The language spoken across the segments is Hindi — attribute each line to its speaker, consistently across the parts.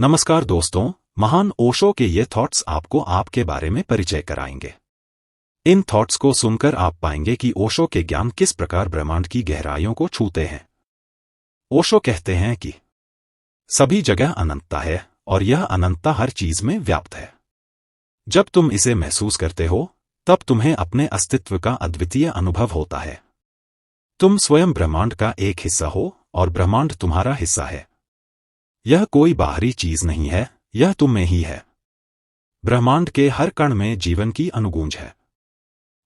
Speaker 1: नमस्कार दोस्तों, महान ओशो के ये थॉट्स आपको आपके बारे में परिचय कराएंगे। इन थॉट्स को सुनकर आप पाएंगे कि ओशो के ज्ञान किस प्रकार ब्रह्मांड की गहराइयों को छूते हैं। ओशो कहते हैं कि सभी जगह अनंतता है और यह अनंतता हर चीज में व्याप्त है। जब तुम इसे महसूस करते हो तब तुम्हें अपने अस्तित्व का अद्वितीय अनुभव होता है। तुम स्वयं ब्रह्मांड का एक हिस्सा हो और ब्रह्मांड तुम्हारा हिस्सा है। यह कोई बाहरी चीज नहीं है, यह तुम में ही है। ब्रह्मांड के हर कण में जीवन की अनुगूंज है।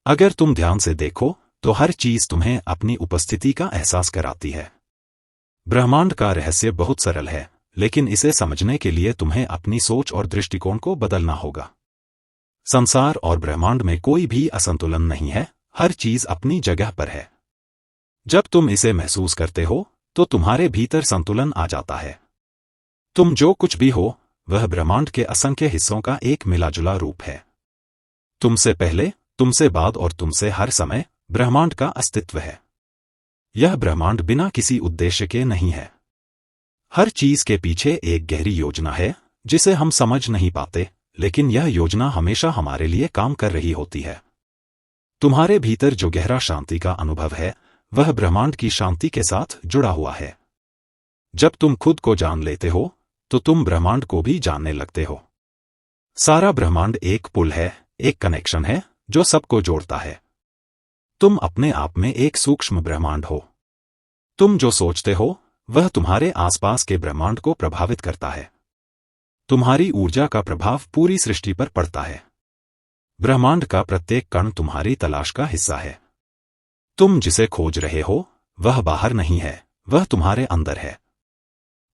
Speaker 1: अगर तुम ध्यान से देखो तो हर चीज तुम्हें अपनी उपस्थिति का एहसास कराती है। ब्रह्मांड का रहस्य बहुत सरल है, लेकिन इसे समझने के लिए तुम्हें अपनी सोच और दृष्टिकोण को बदलना होगा। संसार और ब्रह्मांड में कोई भी असंतुलन नहीं है, हर चीज अपनी जगह पर है। जब तुम इसे महसूस करते हो तो तुम्हारे भीतर संतुलन आ जाता है। तुम जो कुछ भी हो वह ब्रह्मांड के असंख्य हिस्सों का एक मिलाजुला रूप है। तुमसे पहले, तुमसे बाद और तुमसे हर समय ब्रह्मांड का अस्तित्व है। यह ब्रह्मांड बिना किसी उद्देश्य के नहीं है। हर चीज के पीछे एक गहरी योजना है जिसे हम समझ नहीं पाते, लेकिन यह योजना हमेशा हमारे लिए काम कर रही होती है। तुम्हारे भीतर जो गहरा शांति का अनुभव है वह ब्रह्मांड की शांति के साथ जुड़ा हुआ है। जब तुम खुद को जान लेते हो तो तुम ब्रह्मांड को भी जानने लगते हो। सारा ब्रह्मांड एक पुल है, एक कनेक्शन है जो सबको जोड़ता है। तुम अपने आप में एक सूक्ष्म ब्रह्मांड हो। तुम जो सोचते हो वह तुम्हारे आसपास के ब्रह्मांड को प्रभावित करता है। तुम्हारी ऊर्जा का प्रभाव पूरी सृष्टि पर पड़ता है। ब्रह्मांड का प्रत्येक कण तुम्हारी तलाश का हिस्सा है। तुम जिसे खोज रहे हो वह बाहर नहीं है, वह तुम्हारे अंदर है।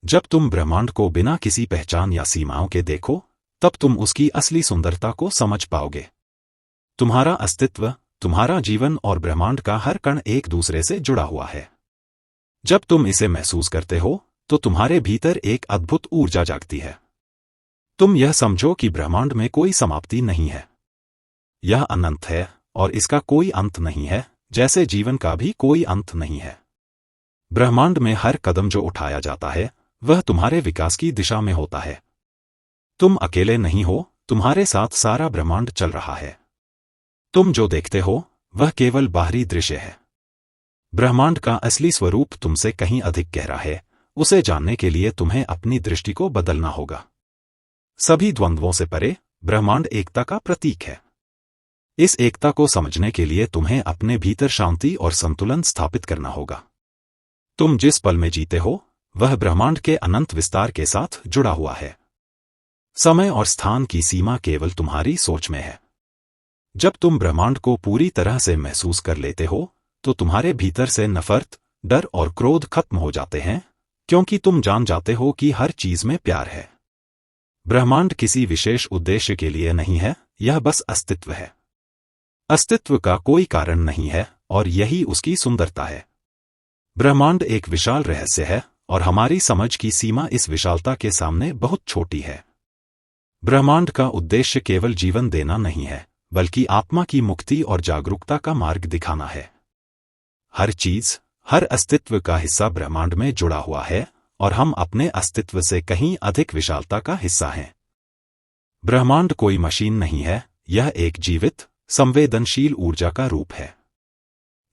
Speaker 1: जब तुम ब्रह्मांड को बिना किसी पहचान या सीमाओं के देखो तब तुम उसकी असली सुंदरता को समझ पाओगे। तुम्हारा अस्तित्व, तुम्हारा जीवन और ब्रह्मांड का हर कण एक दूसरे से जुड़ा हुआ है। जब तुम इसे महसूस करते हो तो तुम्हारे भीतर एक अद्भुत ऊर्जा जागती है। तुम यह समझो कि ब्रह्मांड में कोई समाप्ति नहीं है। यह अनंत है और इसका कोई अंत नहीं है, जैसे जीवन का भी कोई अंत नहीं है। ब्रह्मांड में हर कदम जो उठाया जाता है वह तुम्हारे विकास की दिशा में होता है। तुम अकेले नहीं हो, तुम्हारे साथ सारा ब्रह्मांड चल रहा है। तुम जो देखते हो वह केवल बाहरी दृश्य है। ब्रह्मांड का असली स्वरूप तुमसे कहीं अधिक गहरा है। उसे जानने के लिए तुम्हें अपनी दृष्टि को बदलना होगा। सभी द्वंद्वों से परे ब्रह्मांड एकता का प्रतीक है। इस एकता को समझने के लिए तुम्हें अपने भीतर शांति और संतुलन स्थापित करना होगा। तुम जिस पल में जीते हो वह ब्रह्मांड के अनंत विस्तार के साथ जुड़ा हुआ है। समय और स्थान की सीमा केवल तुम्हारी सोच में है। जब तुम ब्रह्मांड को पूरी तरह से महसूस कर लेते हो तो तुम्हारे भीतर से नफरत, डर और क्रोध खत्म हो जाते हैं, क्योंकि तुम जान जाते हो कि हर चीज में प्यार है। ब्रह्मांड किसी विशेष उद्देश्य के लिए नहीं है, यह बस अस्तित्व है। अस्तित्व का कोई कारण नहीं है और यही उसकी सुंदरता है। ब्रह्मांड एक विशाल रहस्य है और हमारी समझ की सीमा इस विशालता के सामने बहुत छोटी है। ब्रह्मांड का उद्देश्य केवल जीवन देना नहीं है, बल्कि आत्मा की मुक्ति और जागरूकता का मार्ग दिखाना है। हर चीज, हर अस्तित्व का हिस्सा ब्रह्मांड में जुड़ा हुआ है और हम अपने अस्तित्व से कहीं अधिक विशालता का हिस्सा हैं। ब्रह्मांड कोई मशीन नहीं है, यह एक जीवित, संवेदनशील ऊर्जा का रूप है।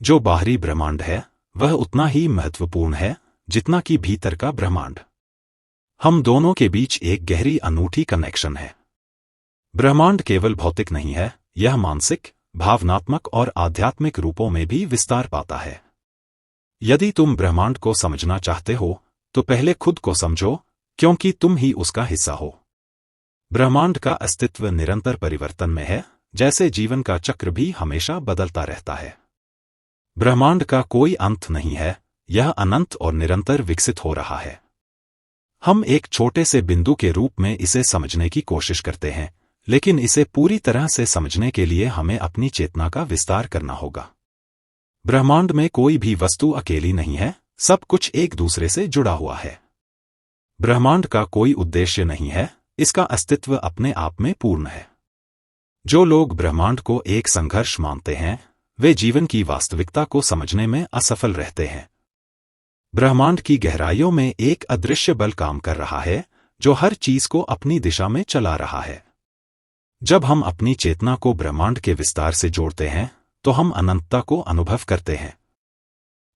Speaker 1: जो बाहरी ब्रह्मांड है वह उतना ही महत्वपूर्ण है जितना कि भीतर का ब्रह्मांड। हम दोनों के बीच एक गहरी अनूठी कनेक्शन है। ब्रह्मांड केवल भौतिक नहीं है, यह मानसिक, भावनात्मक और आध्यात्मिक रूपों में भी विस्तार पाता है। यदि तुम ब्रह्मांड को समझना चाहते हो तो पहले खुद को समझो, क्योंकि तुम ही उसका हिस्सा हो। ब्रह्मांड का अस्तित्व निरंतर परिवर्तन में है, जैसे जीवन का चक्र भी हमेशा बदलता रहता है। ब्रह्मांड का कोई अंत नहीं है, यह अनंत और निरंतर विकसित हो रहा है। हम एक छोटे से बिंदु के रूप में इसे समझने की कोशिश करते हैं, लेकिन इसे पूरी तरह से समझने के लिए हमें अपनी चेतना का विस्तार करना होगा। ब्रह्मांड में कोई भी वस्तु अकेली नहीं है, सब कुछ एक दूसरे से जुड़ा हुआ है। ब्रह्मांड का कोई उद्देश्य नहीं है, इसका अस्तित्व अपने आप में पूर्ण है। जो लोग ब्रह्मांड को एक संघर्ष मानते हैं वे जीवन की वास्तविकता को समझने में असफल रहते हैं। ब्रह्मांड की गहराइयों में एक अदृश्य बल काम कर रहा है जो हर चीज को अपनी दिशा में चला रहा है। जब हम अपनी चेतना को ब्रह्मांड के विस्तार से जोड़ते हैं तो हम अनंतता को अनुभव करते हैं।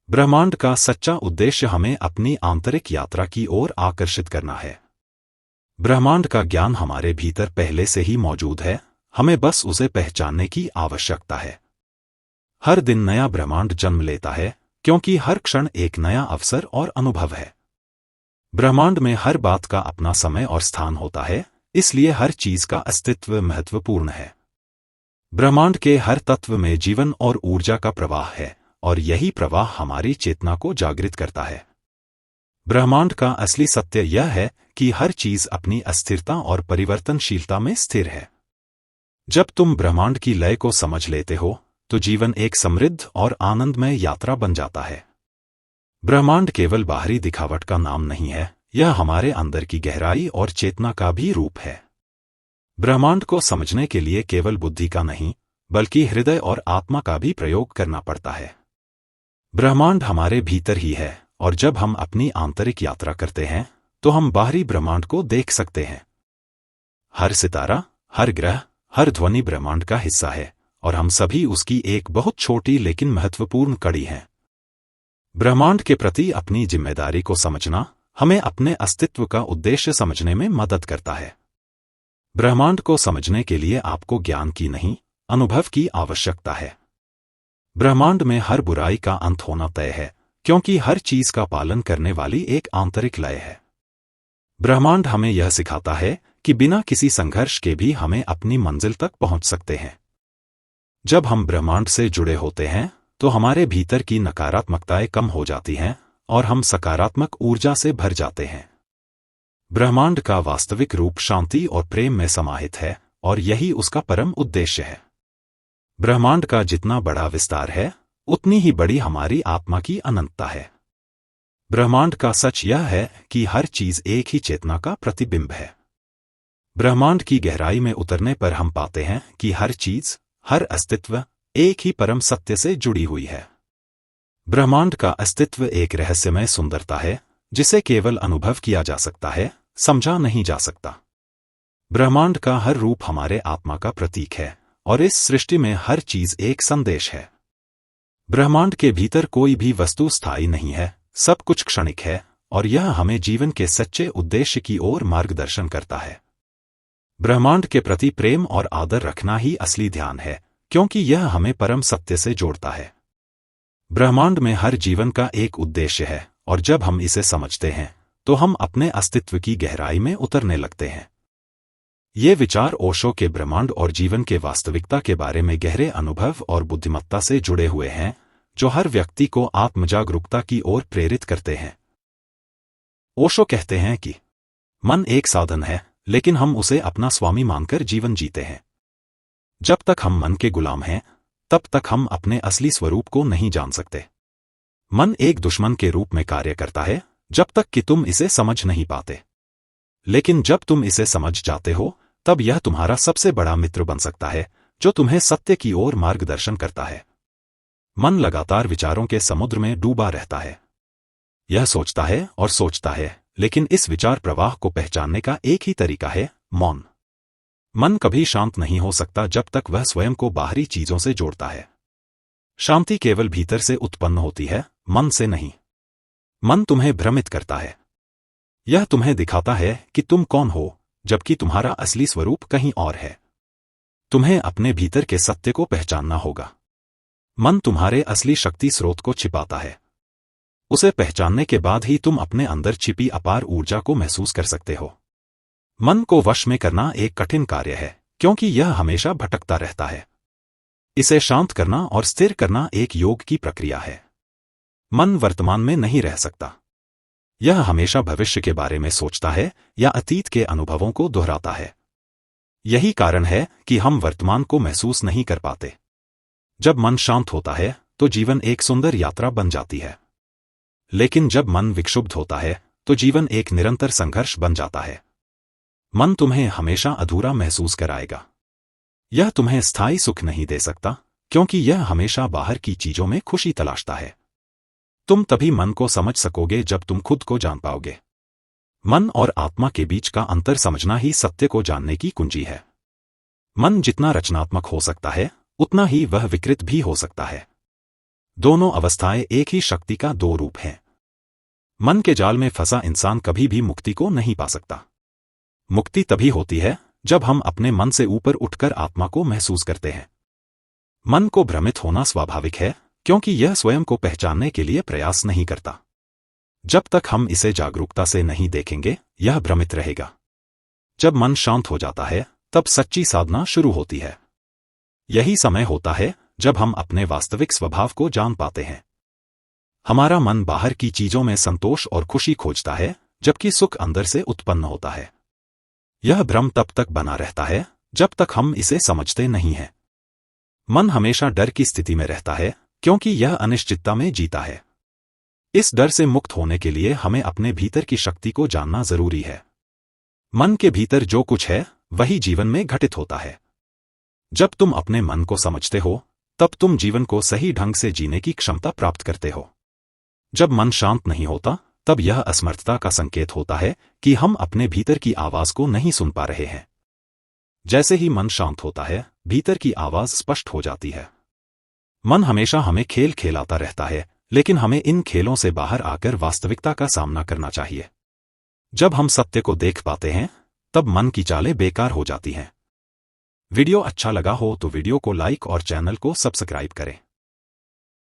Speaker 1: ब्रह्मांड का सच्चा उद्देश्य हमें अपनी आंतरिक यात्रा की ओर आकर्षित करना है। ब्रह्मांड का ज्ञान हमारे भीतर पहले से ही मौजूद है, हमें बस उसे पहचानने की आवश्यकता है। हर दिन नया ब्रह्मांड जन्म लेता है, क्योंकि हर क्षण एक नया अवसर और अनुभव है। ब्रह्मांड में हर बात का अपना समय और स्थान होता है, इसलिए हर चीज का अस्तित्व महत्वपूर्ण है। ब्रह्मांड के हर तत्व में जीवन और ऊर्जा का प्रवाह है, और यही प्रवाह हमारी चेतना को जागृत करता है। ब्रह्मांड का असली सत्य यह है कि हर चीज अपनी अस्थिरता और परिवर्तनशीलता में स्थिर है। जब तुम ब्रह्मांड की लय को समझ लेते हो तो जीवन एक समृद्ध और आनंदमय यात्रा बन जाता है। ब्रह्मांड केवल बाहरी दिखावट का नाम नहीं है, यह हमारे अंदर की गहराई और चेतना का भी रूप है। ब्रह्मांड को समझने के लिए केवल बुद्धि का नहीं, बल्कि हृदय और आत्मा का भी प्रयोग करना पड़ता है। ब्रह्मांड हमारे भीतर ही है, और जब हम अपनी आंतरिक यात्रा करते हैं तो हम बाहरी ब्रह्मांड को देख सकते हैं। हर सितारा, हर ग्रह, हर ध्वनि ब्रह्मांड का हिस्सा है, और हम सभी उसकी एक बहुत छोटी लेकिन महत्वपूर्ण कड़ी हैं। ब्रह्मांड के प्रति अपनी जिम्मेदारी को समझना हमें अपने अस्तित्व का उद्देश्य समझने में मदद करता है। ब्रह्मांड को समझने के लिए आपको ज्ञान की नहीं, अनुभव की आवश्यकता है। ब्रह्मांड में हर बुराई का अंत होना तय है, क्योंकि हर चीज का पालन करने वाली एक आंतरिक लय है। ब्रह्मांड हमें यह सिखाता है कि बिना किसी संघर्ष के भी हमें अपनी मंजिल तक पहुंच सकते हैं। जब हम ब्रह्मांड से जुड़े होते हैं तो हमारे भीतर की नकारात्मकताएं कम हो जाती हैं और हम सकारात्मक ऊर्जा से भर जाते हैं। ब्रह्मांड का वास्तविक रूप शांति और प्रेम में समाहित है, और यही उसका परम उद्देश्य है। ब्रह्मांड का जितना बड़ा विस्तार है, उतनी ही बड़ी हमारी आत्मा की अनंतता है। ब्रह्मांड का सच यह है कि हर चीज एक ही चेतना का प्रतिबिंब है। ब्रह्मांड की गहराई में उतरने पर हम पाते हैं कि हर चीज, हर अस्तित्व एक ही परम सत्य से जुड़ी हुई है। ब्रह्मांड का अस्तित्व एक रहस्यमय सुंदरता है, जिसे केवल अनुभव किया जा सकता है, समझा नहीं जा सकता। ब्रह्मांड का हर रूप हमारे आत्मा का प्रतीक है, और इस सृष्टि में हर चीज एक संदेश है। ब्रह्मांड के भीतर कोई भी वस्तु स्थायी नहीं है, सब कुछ क्षणिक है, और यह हमें जीवन के सच्चे उद्देश्य की ओर मार्गदर्शन करता है। ब्रह्मांड के प्रति प्रेम और आदर रखना ही असली ध्यान है, क्योंकि यह हमें परम सत्य से जोड़ता है। ब्रह्मांड में हर जीवन का एक उद्देश्य है, और जब हम इसे समझते हैं तो हम अपने अस्तित्व की गहराई में उतरने लगते हैं। ये विचार ओशो के ब्रह्मांड और जीवन के वास्तविकता के बारे में गहरे अनुभव और बुद्धिमत्ता से जुड़े हुए हैं, जो हर व्यक्ति को आत्मजागरूकता की ओर प्रेरित करते हैं। ओशो कहते हैं कि मन एक साधन है, लेकिन हम उसे अपना स्वामी मानकर जीवन जीते हैं। जब तक हम मन के गुलाम हैं, तब तक हम अपने असली स्वरूप को नहीं जान सकते। मन एक दुश्मन के रूप में कार्य करता है, जब तक कि तुम इसे समझ नहीं पाते। लेकिन जब तुम इसे समझ जाते हो, तब यह तुम्हारा सबसे बड़ा मित्र बन सकता है, जो तुम्हें सत्य की ओर मार्गदर्शन करता है। मन लगातार विचारों के समुद्र में डूबा रहता है। यह सोचता है और सोचता है, लेकिन इस विचार प्रवाह को पहचानने का एक ही तरीका है, मौन। मन कभी शांत नहीं हो सकता जब तक वह स्वयं को बाहरी चीजों से जोड़ता है। शांति केवल भीतर से उत्पन्न होती है, मन से नहीं। मन तुम्हें भ्रमित करता है। यह तुम्हें दिखाता है कि तुम कौन हो, जबकि तुम्हारा असली स्वरूप कहीं और है। तुम्हें अपने भीतर के सत्य को पहचानना होगा। मन तुम्हारे असली शक्ति स्रोत को छिपाता है। उसे पहचानने के बाद ही तुम अपने अंदर छिपी अपार ऊर्जा को महसूस कर सकते हो। मन को वश में करना एक कठिन कार्य है, क्योंकि यह हमेशा भटकता रहता है। इसे शांत करना और स्थिर करना एक योग की प्रक्रिया है। मन वर्तमान में नहीं रह सकता। यह हमेशा भविष्य के बारे में सोचता है या अतीत के अनुभवों को दोहराता है। यही कारण है कि हम वर्तमान को महसूस नहीं कर पाते। जब मन शांत होता है तो जीवन एक सुंदर यात्रा बन जाती है। लेकिन जब मन विक्षुब्ध होता है तो जीवन एक निरंतर संघर्ष बन जाता है। मन तुम्हें हमेशा अधूरा महसूस कराएगा। यह तुम्हें स्थायी सुख नहीं दे सकता, क्योंकि यह हमेशा बाहर की चीजों में खुशी तलाशता है। तुम तभी मन को समझ सकोगे जब तुम खुद को जान पाओगे। मन और आत्मा के बीच का अंतर समझना ही सत्य को जानने की कुंजी है। मन जितना रचनात्मक हो सकता है, उतना ही वह विकृत भी हो सकता है। दोनों अवस्थाएं एक ही शक्ति का दो रूप हैं। मन के जाल में फंसा इंसान कभी भी मुक्ति को नहीं पा सकता। मुक्ति तभी होती है जब हम अपने मन से ऊपर उठकर आत्मा को महसूस करते हैं। मन को भ्रमित होना स्वाभाविक है, क्योंकि यह स्वयं को पहचानने के लिए प्रयास नहीं करता। जब तक हम इसे जागरूकता से नहीं देखेंगे, यह भ्रमित रहेगा। जब मन शांत हो जाता है, तब सच्ची साधना शुरू होती है। यही समय होता है जब हम अपने वास्तविक स्वभाव को जान पाते हैं। हमारा मन बाहर की चीजों में संतोष और खुशी खोजता है, जबकि सुख अंदर से उत्पन्न होता है। यह भ्रम तब तक बना रहता है जब तक हम इसे समझते नहीं हैं। मन हमेशा डर की स्थिति में रहता है, क्योंकि यह अनिश्चितता में जीता है। इस डर से मुक्त होने के लिए हमें अपने भीतर की शक्ति को जानना जरूरी है। मन के भीतर जो कुछ है, वही जीवन में घटित होता है। जब तुम अपने मन को समझते हो, तब तुम जीवन को सही ढंग से जीने की क्षमता प्राप्त करते हो। जब मन शांत नहीं होता, तब यह असमर्थता का संकेत होता है कि हम अपने भीतर की आवाज को नहीं सुन पा रहे हैं। जैसे ही मन शांत होता है, भीतर की आवाज स्पष्ट हो जाती है। मन हमेशा हमें खेल खेलाता रहता है, लेकिन हमें इन खेलों से बाहर आकर वास्तविकता का सामना करना चाहिए। जब हम सत्य को देख पाते हैं, तब मन की चालें बेकार हो जाती हैं। वीडियो अच्छा लगा हो तो वीडियो को लाइक और चैनल को सब्सक्राइब करें।